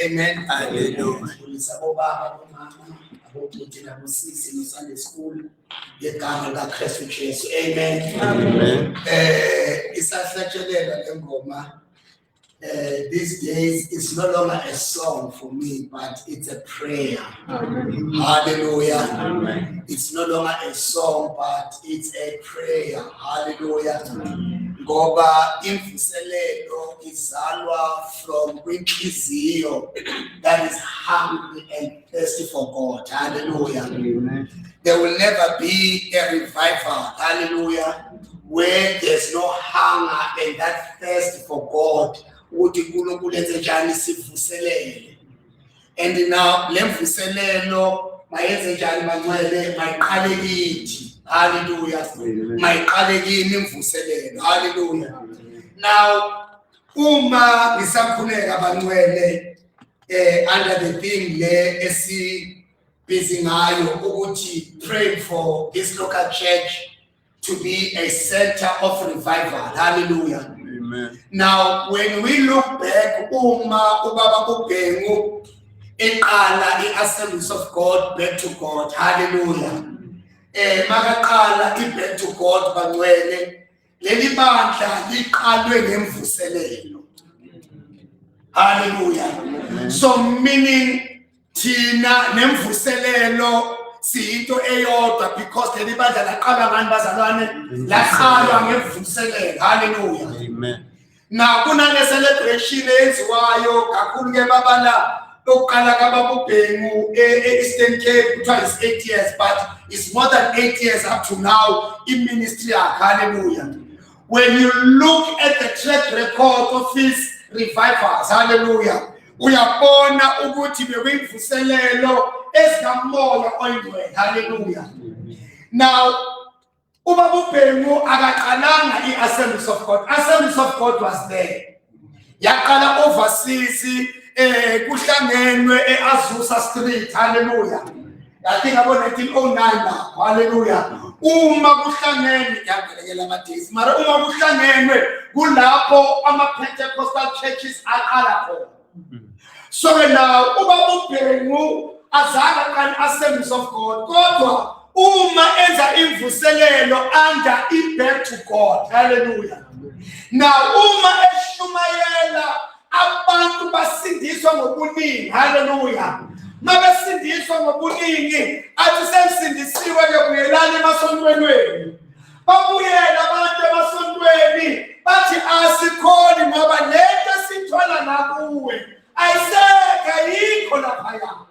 Amen. Hallelujah. Sunday school. Amen. Amen. These days it's no longer a song for me, but it's a prayer. Hallelujah. Amen. It's no longer a song, but it's a prayer. Hallelujah. Ngoba imvuselelo izalwa from kwinhliziyo that is hungry and thirsty for God. Hallelujah. Amen. There will never be a revival. Hallelujah. Where there's no hunger and that thirst for God. And now lemvuselelo mayenze njani mangcwele mayiqale kithi. Hallelujah. Mayiqale kini imvuselelo. Hallelujah. Now uma ngisakhuleka bangcwele under the thing le esi busy ngayo ukuthi pray for this local church to be a center of revival. Hallelujah. Amen. Now, when we look back, Uma Ubaba Kubengu, eqala i-Assemblies of God back to God. Hallelujah. Makaqala back to God bangcwele. Leli bandla liqalwe ngemvuselelo. Hallelujah. So meaning thina nemvuselelo siyinto eyodwa because leli bandla laqala ngani bazalwane laqalwa ngemvuselelo. Hallelujah. Amen. Now kunale celebration eyenziwayo kakhulu ke babala lokuqala kaBaba uBhengu Eastern Cape twice 8 years, but it's more than 8 years up to now in ministry. Hallelujah. When you look at the track record of his revivals, hallelujah, uyabona ukuthi bekuyimvuselelo esikamoya oyingcwele. Hallelujah. Now uBaba uBhengu akaqalanga i-Assemblies of God. Assemblies of God was there. Yaqala overseas kuhlangenwe eAzusa Street. Hallelujah. I think about 1909 now. Hallelujah. Uma kuhlangene yaqalekela amadays. Mara uma kuhlangenwe kulapho ama-Pentecostal churches aqala khona. So now uBaba uBhengu azange aqala Assemblies of God. Kodwa uma enza imvuselelo under back to God. Hallelujah. Now uma eshumayela abantu basindiswa ngobuningi. Hallelujah. Mabesindiswa ngobuningi athi sesindisiwe ke kuyelana emasontweni wenu. Babuyela abantu emasontweni bathi asikhoni ngoba lento sithola nakuwe ayiseka yikho lapha.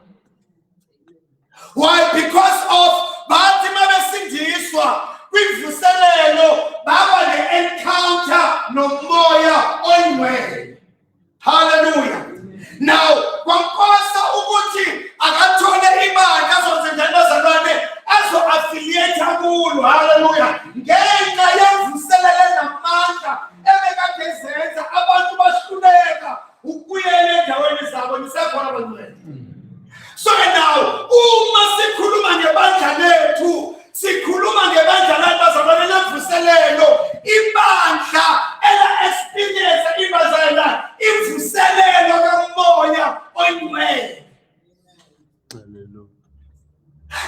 Why? Because of bathi mabesindiswa kwimvuselelo baba ne-encounter nomoya oyingcwele. Hallelujah. Now kwamposa ukuthi akathole imali azozenza bazalwane azo-affiliate kulo. Hallelujah. Ngenxa yemvuselelo namandla ebekade zenza abantu bahluleka ukuyela endaweni zabo nisekhona bangcwele. So now, uma sikhuluma ngebandla lethu, sikhuluma ngebandla labazalwane lemvuselelo, ibandla ela-experience ibazalwane imvuselelo kamoya oyingcwele.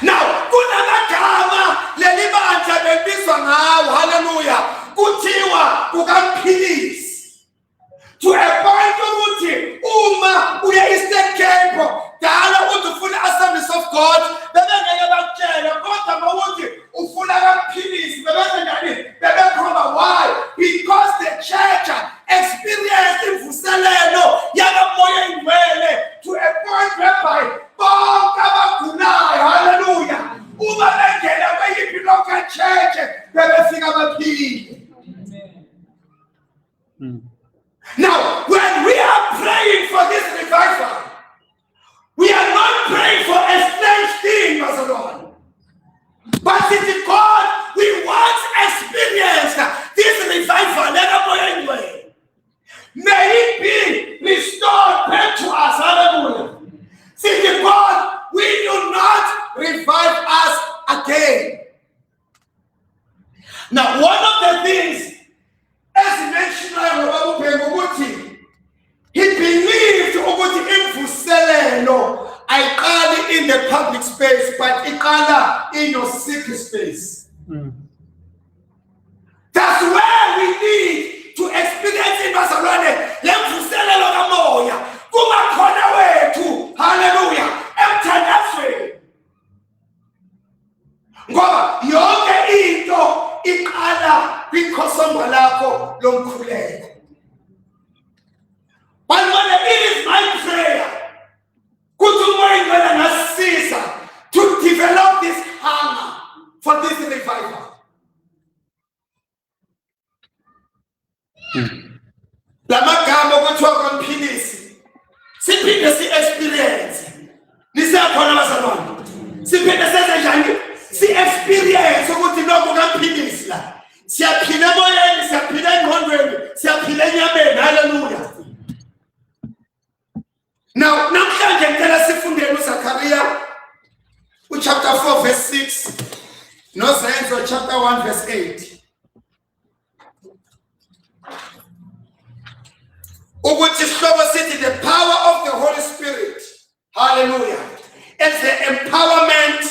Now, kunamagama leli bandla bebizwa ngawo, hallelujah, kuthiwa kukamphilisi. To a point ukuthi uma uya Eastern Cape dala uthi ufuna Assemblies of God bebengeke bakutshele kodwa mawuthi ufuna kaMphilisi bebenjani bebekhomba. Why? Because the church experienced imvuselelo yakamoya ingcwele to a point whereby bonke abagulayo, hallelujah, uma bengena kweyiphi local church bebefika baphile. Now, when we are praying for this revival, we are not praying for a strange thing, Barcelona. But it's God, we once experienced this revival. May it be restored back to us. Hallelujah. See, God, we do not revive us again. Now, one of the things, as mentioned, he believed I call it in the public space, but it call in your secret space. That's where we need to experience in Barcelona. Hallelujah. Emthandazweni. Ngoba yonke into iqala kwikhosomo lakho lomkhuleko. But when it is my prayer, to develop this hunger for this revival. Lamagama okuthiwa kaMphilisi siphinde si-experience. Nisekhona bazalwane. Siphinde senze njani? Si-experience ukuthi lokho kaMphilisi la. Siyaphila emoyeni, siyaphila engqondweni, siyaphila enyameni. Hallelujah. Now, namhlanje ngicela sifundeni uZakhariya chapter 4 verse 6, noZenzo chapter 1 verse 8. Ukuthi sihloko sithi the power of the Holy Spirit, hallelujah, is the empowerment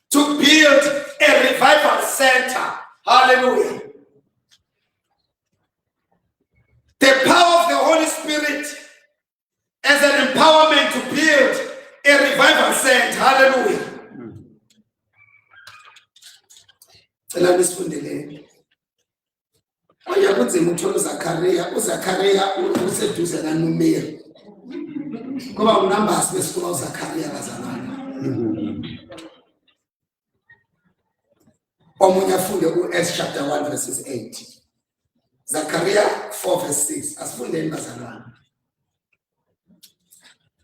to build a revival center, hallelujah. The power of the Holy Spirit as an empowerment to build a revival center. Hallelujah. Cela nisifundele. Oyakuthi umtholo uZakhariya useduze kaNumeri. Ngoba unumbers besifuna uZakhariya bazalwana. Omunye afunde uEs chapter 1 verses 8. Zechariah 4 verse 6. Asifundeni bazalwana.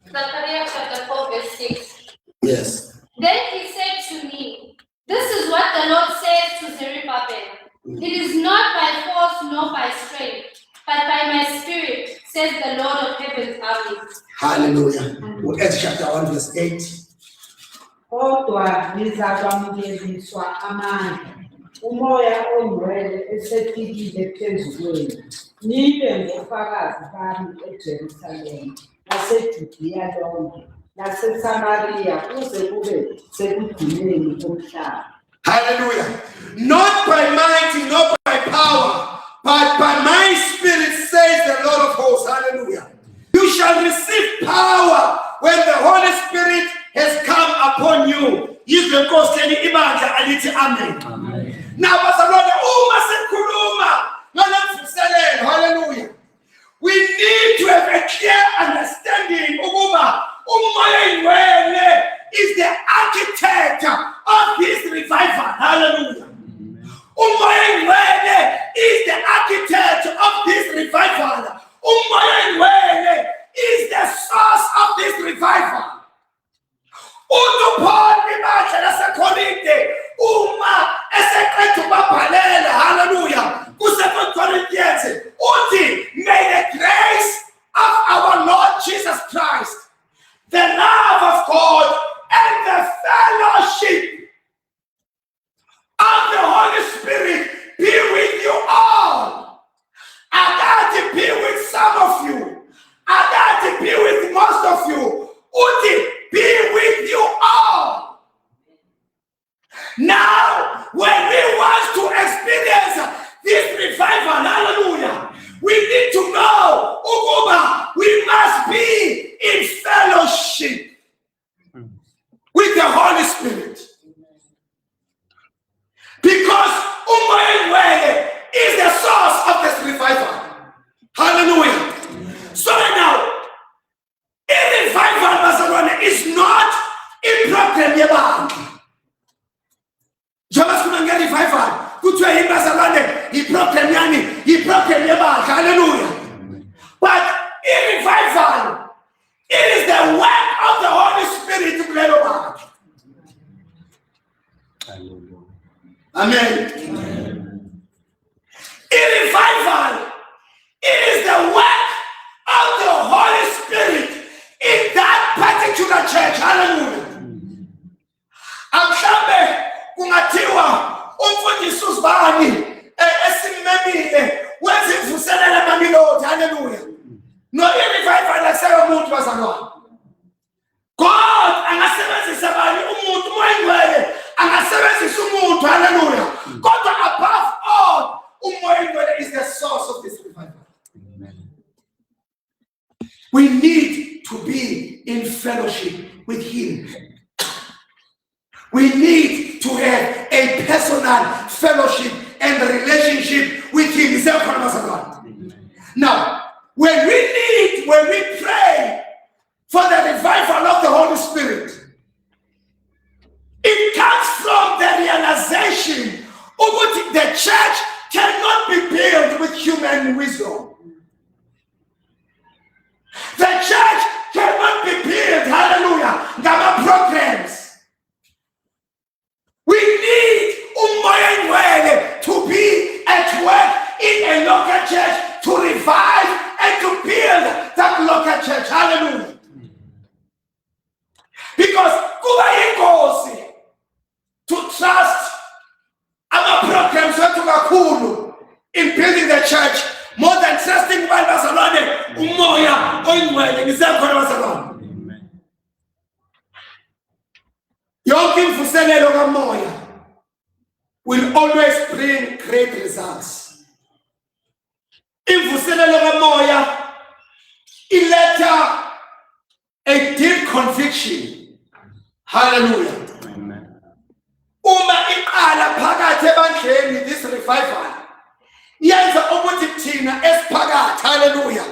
Zechariah chapter 4 verse 6. Yes. Then he said to me, "This is what the Lord says to Zerubbabel. It is not by force nor by strength, but by my spirit, says the Lord of heaven's armies." Hallelujah. Acts chapter 1 verse 8. Kodwa nizakwamukeliswa amandla, umoya ongcwele esefikile phezu kwenu, nibe ngofakazi bami eJerusalema, naseJudiya lonke, naseSamariya, kuze kube sekugcineni komhlaba. Hallelujah. Not by might, not by power, but by my spirit, says the Lord of hosts. Hallelujah. You shall receive power when the Holy Spirit has come upon you. Amen. Now, hallelujah. We need to have a clear understanding is the architect of this revival. Hallelujah. Is the architect of this revival. Is the source of this revival. Hallelujah. May the grace of our Lord Jesus Christ, the love of God, the Holy Spirit. Because umoya is the source of this revival. Hallelujah. So now, a revival, Barcelona, is not a problem yebantu. Njengoba sifuna nge revival, kuthiwa iBarcelona, iproblem yani, iproblem yebantu. Hallelujah. But in revival, it is the work of the Holy Spirit to play over. Amen. In revival, it is the work of the Holy Spirit in that particular church. Hallelujah. Amhlambe kungathiwa umfundisi usibani esimemile wezimvuselela amamilodi. Hallelujah. No revival asayo umuntu bazalwane. God angasebenzisa bani umuntu moyingcwele angasebenzisa umuntu. Hallelujah. Kodwa above all umoyingcwele is the source of this revival. We need to be in fellowship with him. We need to have a personal fellowship and relationship with him. Now, when we pray for the revival of the Holy Spirit, it comes from the realization of the church cannot be built with human wisdom. The church cannot be built, hallelujah, ngama programs. We need umoya to be at work in a local church to revive and to build that local church. Hallelujah. Because kuba ingozi to trust our programs in building the church more than trusting by Barcelona, umoya oyingcwele ngisekhona Barcelona. Yonke imvuselelo kamoya will always bring great results. Imvuselelo kamoya iletha a deep conviction. Hallelujah. Uma iqala phakathi ebandleni this revival yenza ukuthi thina esiphakathi, hallelujah,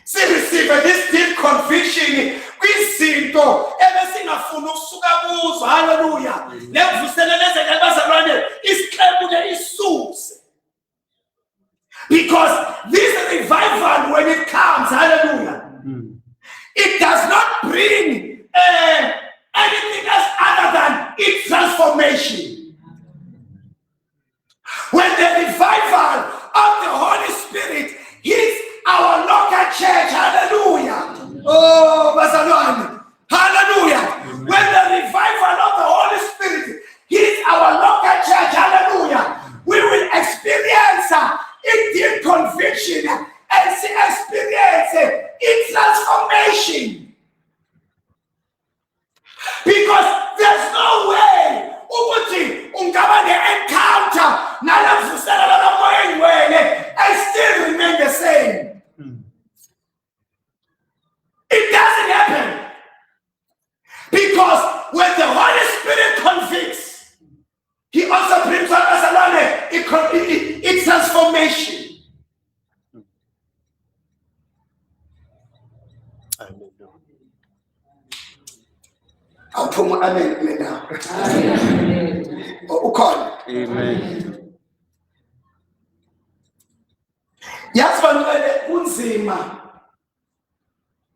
si receive this deep conviction kwizinto ebesingafuna ukusuka kuzo. Hallelujah. Nemvuselelo ezeke bazalwane isiqebuke isuse. Because this revival, when it comes, hallelujah, it does not bring anything else other than its transformation. When the revival of the Holy Spirit hits our local church, hallelujah. Oh, Bazalwane, hallelujah. When the revival of the Holy Spirit hits our local church, hallelujah, we will experience a deep conviction and experience its transformation. Because there's no way ukuthi ungaba ne-encounter nalamvuselelo kamoya oyingcwele and still remain the same. It doesn't happen. Because when the Holy Spirit convicts, he also brings on us along its transformation. Amen. Amen. Yasibonile kunzima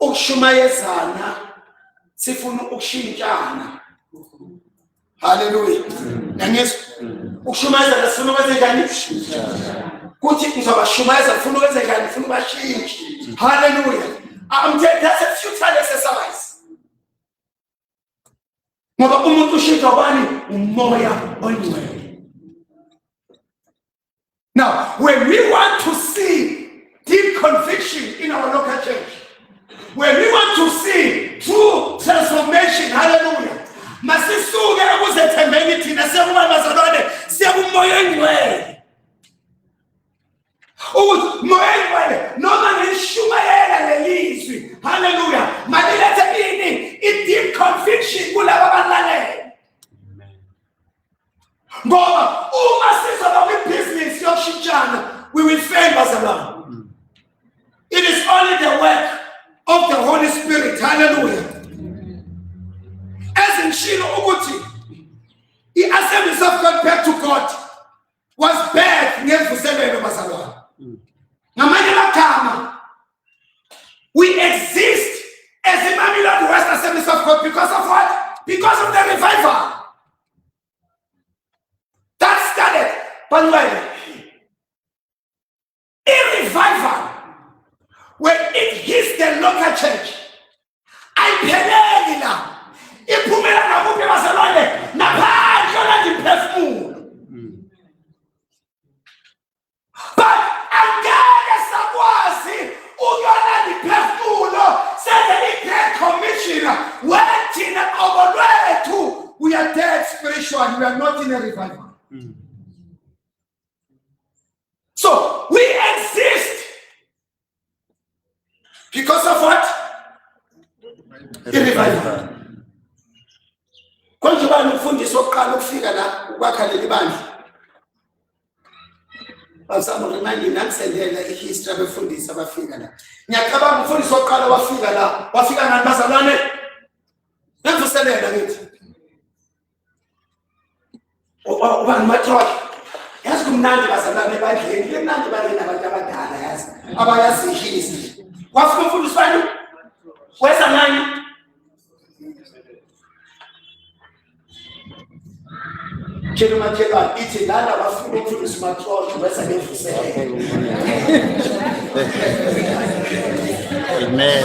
ukushumayezana sifuna ukushintshana. Hallelujah. Nangizwa ukushumayezana sifuna ukwenza njani? Kuthi ngizobashumayeza ufuna ukwenza njani? Ufuna ubashintshe. Hallelujah. I'm telling you, that's a futile exercise. Ngoba umuntu ushintsha ubani? Umoya oyingcwele. Now, when we want to see deep conviction in our local church, when we want to see true transformation, hallelujah, masisuke ekuzethembeni thina siyekuba bazalwane siyakumoya oyingcwele. Umoya oyingcwele noma ngishumayela lelizwi, hallelujah, malilethe ini i-deep conviction kulabo abalalela. Ngoba uma sizoba kwi-business yokushintshana, we will fail bazalwane. It is only the work of the Holy Spirit. Hallelujah. As in Shilo ukuthi, the Assemblies of God back to God was bad ngemvuselelo bazalwane. Ngamanye amagama, we exist as Mamelodi West Assemblies of God because of what? Because of the revival. That started, by the way, a revival, when it hits the local church, ayipheleli la, iphumela nakuphi bazalwane, naphandle yona ndiphefumulo. But angeke sakwazi ukuyona ndiphefumulo senze i-Great Commission wethina qobo lwethu. We are dead spiritually, we are not in a revival. So we exist because of what? The revival. Konje bani umfundisi oqala ukufika la ukwakha leli bandla. Awusama reminding nakusendela ihistory abefundisi abafika la. Ngiyacabanga umfundisi oqala wafika la, wafika ngani bazalwane? Ngivuselela ngithi. Ubani matrosh. Yazi kumnandi bazalwane ebandleni, kumnandi balena abantu abadala yazi. Abayazi ihistory. Wafika umfundisi wani? Wesa nani? Chelo makeba ithi lana bafuna umfundisi matrosh wesa ngevusela. Amen.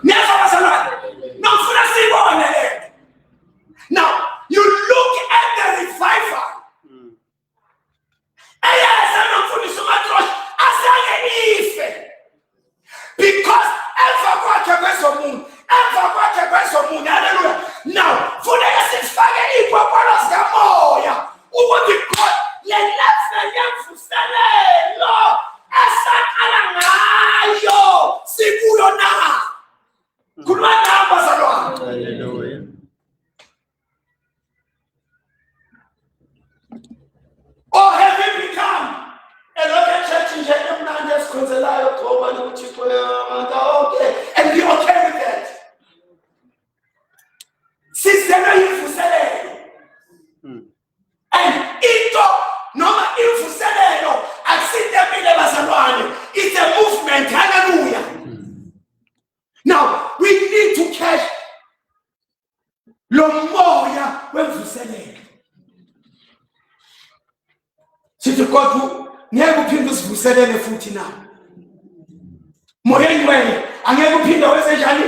Never bazalwane. Nomfuna sibone le. Now, you look at the revival. Because hallelujah. Now, for the sifake ipopolo zamoya. Ubuthi God lelafna yamfuselelo asakala ngayo sikuyo na. Kulwa namba zalwa. Hallelujah. Or have you become a local church in Jeddah okay, and be okay with that? System infuselelo. And ito noma infuselelo akusitemile bazalwane. It's a movement. Hallelujah. Now we need to catch lo moya wemfuselelo. Sithi kodwa ngeke uphinde usivuselele futhi na. Moyeni wena angeke uphinde wenze njani?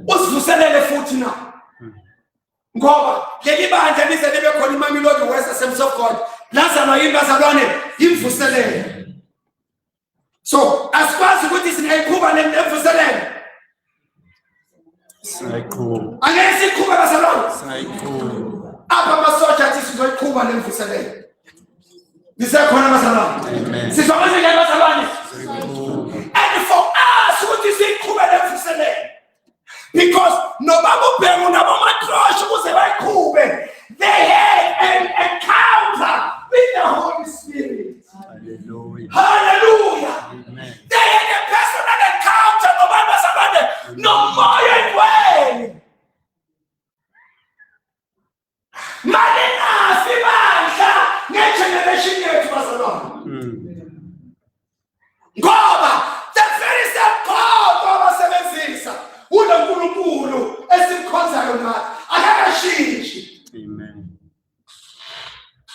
Usivuselele futhi na. Ngoba leli bandla lize libe khona iMamelodi West Assemblies of God. Lazama yini bazalwane imvuselele. So asikwazi ukuthi singayiqhuba nemvuselele. Sayiqhuba. Angeke siqhube bazalwane. Sayiqhuba. Apha amasoja athi sizoyiqhuba nemvuselele. Nisakhona bazalwane. Amen. Sizokwenza njani bazalwane? Sayiqhuba. And for us ukuthi siqhube nemvuselele. Because nobaba ubhemu nabo matrosh ukuze bayiqhube. They had an encounter with the Holy Spirit. Hallelujah. Hallelujah. Amen. They had a personal encounter nobaba sabane no more way. Malina sibandla ngegeneration yethu bazalwane. Ngoba the very same God abasebenzisa uNkulunkulu esimkhonzayo nathi akakashintshi. Amen.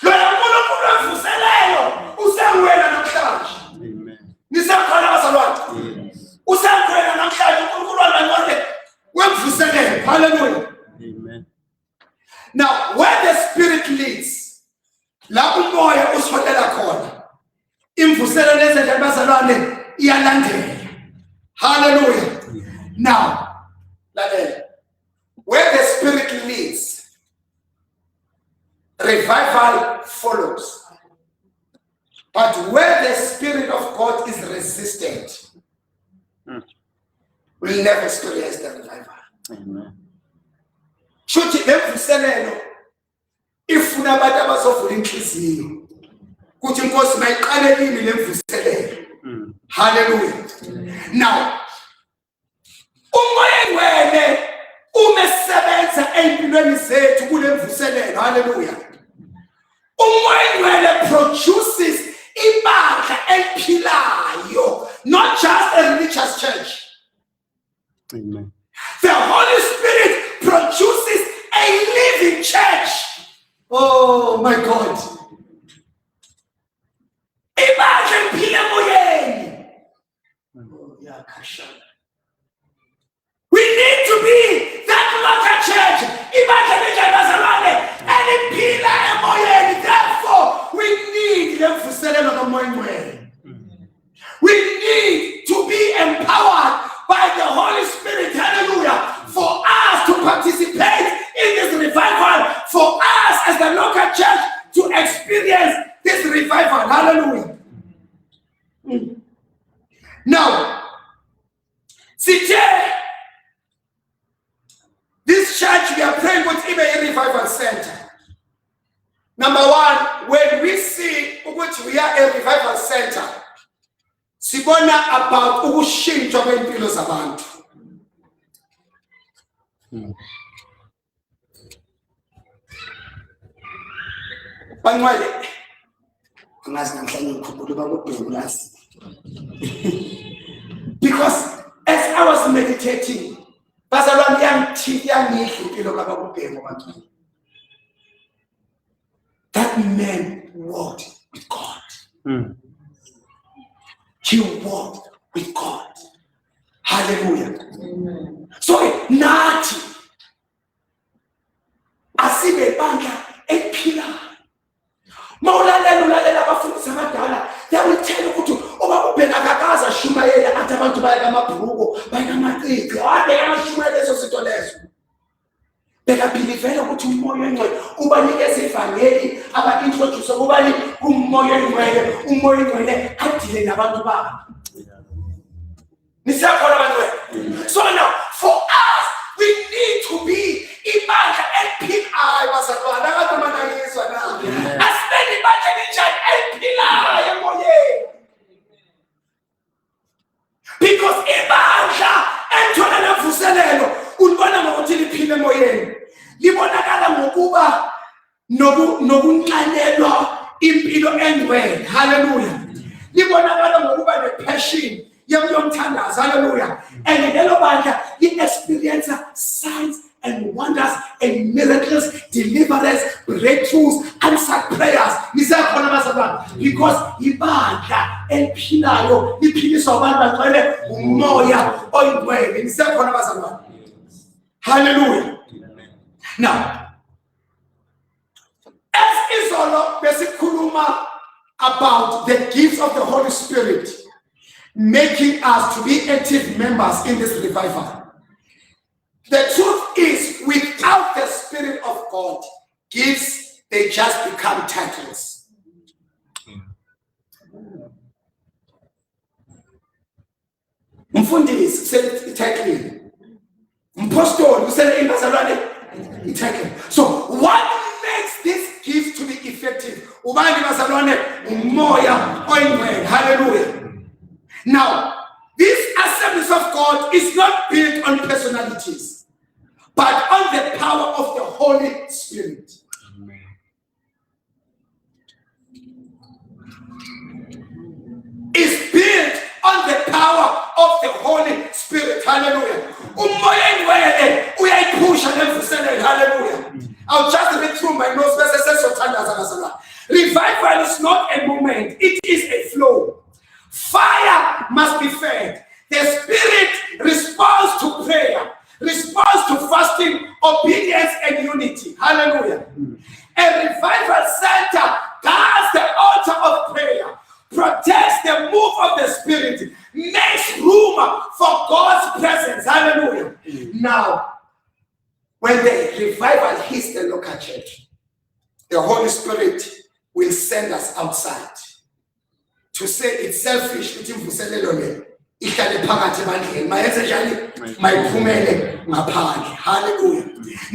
Lo uNkulunkulu evuselelo usengwena namhlanje. Amen. Nisakhona bazalwane. Yes. Usengwena namhlanje uNkulunkulu wangcwele wemvuselelo. Hallelujah. Amen. Now, where the Spirit leads, la umoya usiholela khona. Imvuselelo ezenza bazalwane iyalandela. Hallelujah. Now, where the Spirit leads, revival follows. But where the Spirit of God is resistant, we'll never experience the revival. Amen. Shuthi lemvuselelo ifuna abantu abazovula inhliziyo ukuthi inkosi mayiqale kimi lemvuselelo. Hallelujah. Now umoya ngcwele umesebenza empilweni zethu kule mvuselelo. Hallelujah. Umoya ngcwele produces ibandla eliphilayo, not just a religious church. Amen. The Holy Spirit produces a living church. Oh my God. Ibandla eliphila emoyeni. Oh, yakashana. We need to be that local church. Ibandla elibazalwane eliphila emoyeni. Therefore, we need the mvuselelo kamoya ngcwele. We need to be empowered by the Holy Spirit, hallelujah, for us to participate in this revival, for us as the local church to experience this revival, hallelujah. Now, see, this church we are praying with a revival center. Number one, when we see which we are a revival center, sibona about ukushintsha kwempilo zabantu. Banqwele angazi namhlanje ngikhumbula bakubheka lasi. Because as I was meditating, bazalwane yangihle impilo kabakubheka abantu. That man walked with God. He walked with God. Hallelujah. Amen. So, nathi asibe bandla eliphila. Mawulalela abafundisi abadala, they will tell you ukuthi ubabubheka akakaza shumayela athi abantu bayeka amabhuruko, bayeka amacici, bayashumayela lezo zinto lezo. Beka believela ukuthi umoya ngcwele ubanikeza ivangeli aba-introduce kubani umoya ngcwele, umoya ngcwele adile nabantu babo. Nisiyakholwa bantwana? So now for us we need to be ibandla eliphilayo bazalwane, abantu abanakizwa na. Asibeni ibandla elinjani eliphilayo emoyeni. Because ibandla elithola lemvuselelo ulibona ngokuthi liphile emoyeni. Libonakala ngokuba nokunqanelwa impilo engcwele. Hallelujah. Libonakala ngokuba nepassion yomthandazo. Hallelujah. And lelo bandla li-experience signs and wonders and miracles, deliverance, breakthroughs, answered prayers. Nisakhona bazalwane, because ibandla eliphilayo liphiliswa abantu bagcwele umoya oyingcwele. Nisakhona bazalwane. Hallelujah. Now, as izolo besikhuluma about the gifts of the Holy Spirit making us to be active members in this revival, the truth is, without the Spirit of God, gifts, they just become titles. Mfundisi said title. Apostle said title. So what makes this gift to be effective? Hallelujah. Now, this Assemblies of God is not built on personalities, but on the power of the Holy Spirit. Amen. It's built on the power of the Holy Spirit. Hallelujah. Hallelujah. I'll just read through my notes. Revival is not a moment, it is a flow. Fire must be fed. The Spirit responds to prayer, responds to fasting, obedience, and unity. Hallelujah. A revival center guards the altar of prayer, protects the move of the Spirit, makes room for God's presence. Hallelujah. Now, when the revival hits the local church, the Holy Spirit will send us outside to say it's selfish. Hallelujah.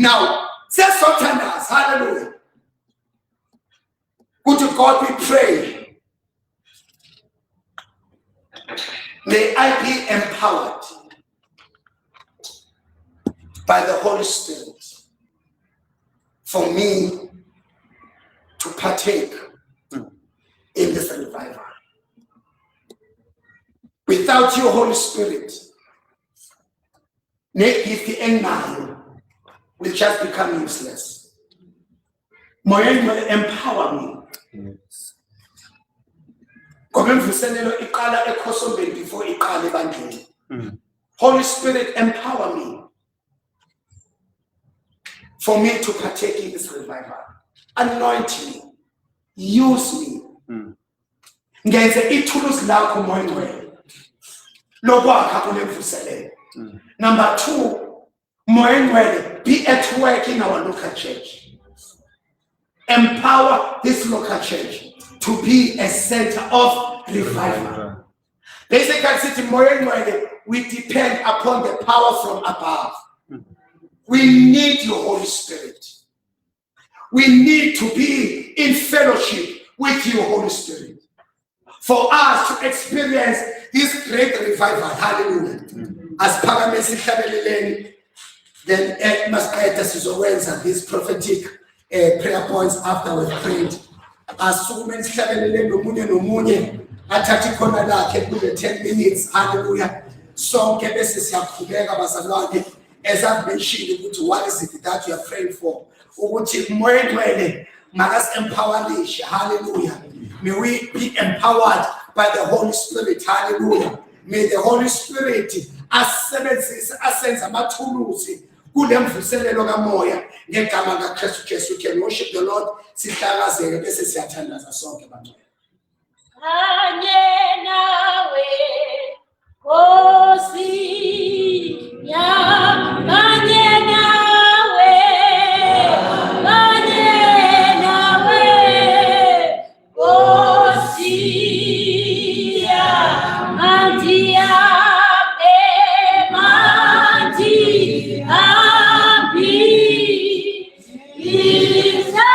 Now, hallelujah. Good to God we pray. May I be empowered by the Holy Spirit for me to partake in this revival. Without you, Holy Spirit, the ennayo will just become useless. Moya will empower me. Before Holy Spirit, empower me for me to partake in this revival. Anoint me. Use me. Ngenze ithulusi lakho moya ngcwele. Lokwakha kulemvuselelo. Number 2, moya ngcwele, be at work in our local church. Empower this local church to be a center of revival. Basically, moya ngcwele, we depend upon the power from above. We need your Holy Spirit. We need to be in fellowship with you, Holy Spirit, for us to experience this great revival. Hallelujah. As Paramesi Kabelileni, then Master Sizowenza, these prophetic prayer points after we've prayed. As Sumen Kabelileni, Nomunye, Atati Konala, Kepu, 10 minutes. Hallelujah. So, Kebesi Yakubega Basalwadi, as I've mentioned, what is it that you are praying for? Hallelujah. May we be empowered by the Holy Spirit. Hallelujah. May the Holy Spirit ascends amathulusi kulemvuselelo kamoya ngegama kaKristu Jesu. We can worship the Lord. Sihlakazeke bese siyathandaza sonke bantu. Kanye nawe, Kosi ya kanye nawe, Kosi ya mantia be mantia bi Israel.